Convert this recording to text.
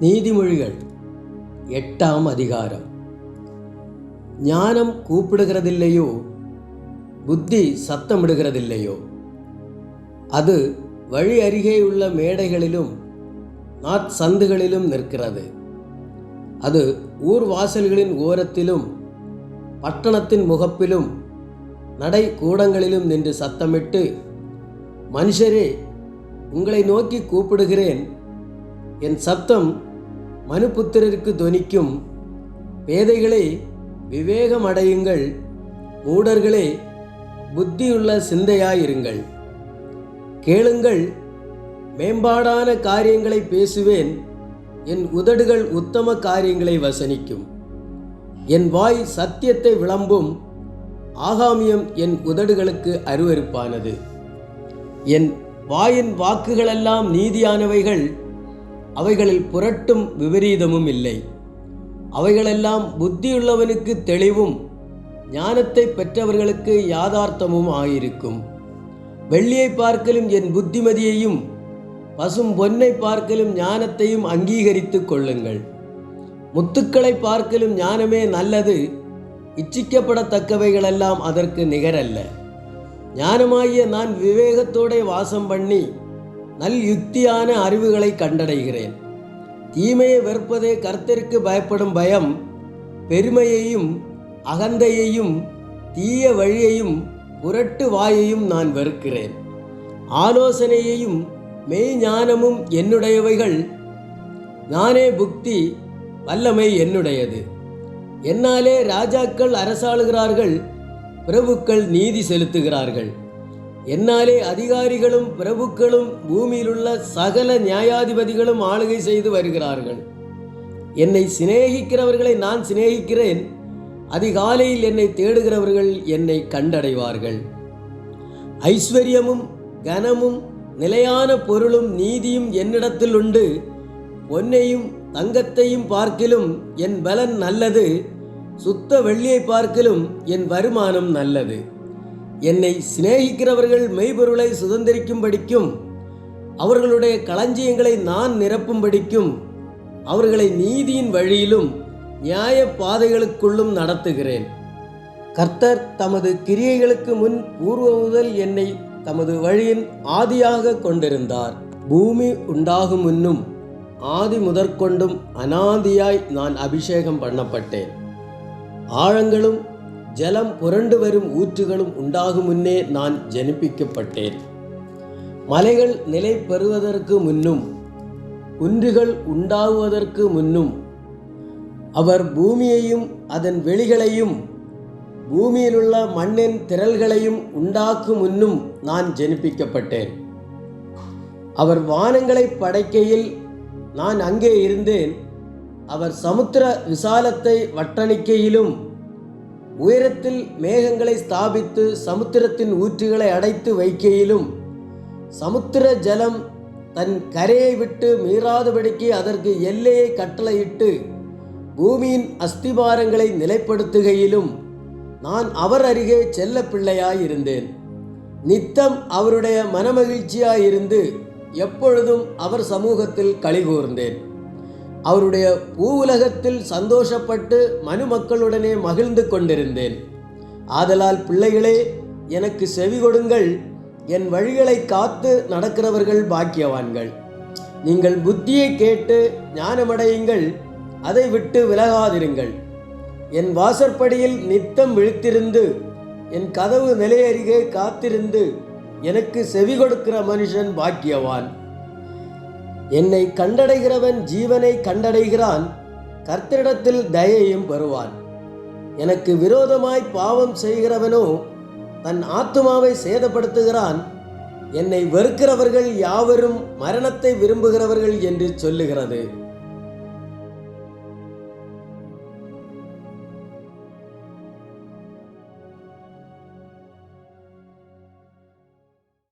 நீதிமொழிகள் 8ஆம் அதிகாரம். ஞானம் கூப்பிடுகிறதில்லையோ, புத்தி சத்தமிடுகிறதில்லையோ. அது வழி அருகேயுள்ள மேடைகளிலும் நாற்சந்துகளிலும் நிற்கிறது. அது ஊர் வாசல்களின் ஓரத்திலும் பட்டணத்தின் முகப்பிலும் நடை கூடங்களிலும் நின்று சத்தமிட்டு, மனுஷரே, உங்களை நோக்கி கூப்பிடுகிறேன், என் சத்தம் மனுபுத்திரருக்கு தொனிக்கும். பேதைகளே, விவேகம் அடையுங்கள், மூடர்களே, புத்தியுள்ள சிந்தையாயிருங்கள். கேளுங்கள், மேம்பாடான காரியங்களை பேசுவேன், என் உதடுகள் உத்தம காரியங்களை வசனிக்கும். என் வாய் சத்தியத்தை விளம்பும், ஆகாமியம் என் உதடுகளுக்கு அருவருப்பானது. என் வாயின் வாக்குகளெல்லாம் நீதியானவைகள், அவைகளில் புரட்டும் விபரீதமும் இல்லை. அவைகளெல்லாம் புத்தியுள்ளவனுக்கு தெளிவும் ஞானத்தை பெற்றவர்களுக்கு யாதார்த்தமும் ஆயிருக்கும். வெள்ளியை பார்க்கலும் என் புத்திமதியையும் பசும் பொன்னை பார்க்கலும் ஞானத்தையும் அங்கீகரித்து கொள்ளுங்கள். முத்துக்களை பார்க்கலும் ஞானமே நல்லது, இச்சிக்கப்படத்தக்கவைகளெல்லாம் அதற்கு நிகரல்ல. ஞானமாகிய நான் விவேகத்தோടെ வாசம் பண்ணி நல் யுக்தியான அறிவுகளை கண்டடைகிறேன். தீமையை வெறுப்பதே கர்த்தருக்கு பயப்படும் பயம். பெருமையையும் அகந்தையையும் தீய வழியையும் புரட்டு வாயையும் நான் வெறுக்கிறேன். ஆலோசனையையும் மெய்ஞானமும் என்னுடையவைகள். நானே புக்தி, வல்லமை என்னுடையது. என்னாலே ராஜாக்கள் அரசாளுகிறார்கள், பிரபுக்கள் நீதி செலுத்துகிறார்கள். என்னாலே அதிகாரிகளும் பிரபுக்களும் பூமியிலுள்ள சகல நியாயாதிபதிகளும் ஆளுகை செய்து வருகிறார்கள். என்னை சிநேகிக்கிறவர்களை நான் சிநேகிக்கிறேன். அதிகாலையில் என்னை தேடுகிறவர்கள் என்னை கண்டடைவார்கள். ஐஸ்வர்யமும் கனமும் நிலையான பொருளும் நீதியும் என்னிடத்தில் உண்டு. பொன்னையும் தங்கத்தையும் பார்க்கிலும் என் பலன் நல்லது, சுத்த வெள்ளியை பார்க்கிலும் என் வருமானம் நல்லது. என்னை சிநேகிக்கிறவர்கள் மெய்பொருளை சுதந்திரிக்கும்படிக்கும் அவர்களுடைய களஞ்சியங்களை நான் நிரப்பும்படிக்கும் அவர்களை நீதியின் வழியிலும் நியாய பாதைகளுக்குள்ளும் நடத்துகிறேன். கர்த்தர் தமது கிரியைகளுக்கு முன் பூர்வ முதல் என்னை தமது வழியின் ஆதியாக கொண்டிருந்தார். பூமி உண்டாகும் முன்னும் ஆதி முதற்கொண்டும் அனாதியாய் நான் அபிஷேகம் பண்ணப்பட்டேன். ஆழங்களும் ஜலம் புரண்டு வரும் ஊற்றுகளும் உண்டாகும் முன்னே நான் ஜனிப்பிக்கப்பட்டேன். மலைகள் நிலை பெறுவதற்கு முன்னும் குன்றுகள் உண்டாகுவதற்கு முன்னும் அவர் பூமியையும் அதன் வெளிகளையும் பூமியிலுள்ள மண்ணின் திரள்களையும் உண்டாக்கும் முன்னும் நான் ஜனிப்பிக்கப்பட்டேன். அவர் வானங்களை படைக்கையில் நான் அங்கே இருந்தேன். அவர் சமுத்திர விசாலத்தை வட்டணிக்கையிலும் உயரத்தில் மேகங்களை ஸ்தாபித்து சமுத்திரத்தின் ஊற்றுகளை அடைத்து வைக்கையிலும் சமுத்திர ஜலம் தன் கரையை விட்டு மீறாதபடிக்கு அதற்கு எல்லையை கட்டளையிட்டு பூமியின் அஸ்திபாரங்களை நிலைப்படுத்துகையிலும் நான் அவர் அருகே செல்ல பிள்ளையாயிருந்தேன். நித்தம் அவருடைய மனமகிழ்ச்சியாயிருந்து எப்பொழுதும் அவர் சமூகத்தில் களிகூர்ந்தேன். அவருடைய பூவுலகத்தில் சந்தோஷப்பட்டு மனுமக்களுடனே மகிழ்ந்து கொண்டிருந்தேன். ஆதலால் பிள்ளைகளே, எனக்கு செவி கொடுங்கள். என் வழிகளை காத்து நடக்கிறவர்கள் பாக்கியவான்கள். நீங்கள் புத்தியை கேட்டு ஞானமடையுங்கள், அதை விட்டு விலகாதிருங்கள். என் வாசற்படியில் நித்தம் விழித்திருந்து என் கதவு நிலையருகே காத்திருந்து எனக்கு செவி கொடுக்கிற மனுஷன் பாக்கியவான். என்னை கண்டடைகிறவன் ஜீவனை கண்டடைகிறான், கர்த்தரிடத்தில் தயையும் பெறுவான். எனக்கு விரோதமாய் பாவம் செய்கிறவனோ தன் ஆத்துமாவை சேதப்படுத்துகிறான். என்னை வெறுக்கிறவர்கள் யாவரும் மரணத்தை விரும்புகிறவர்கள் என்று சொல்லுகிறது.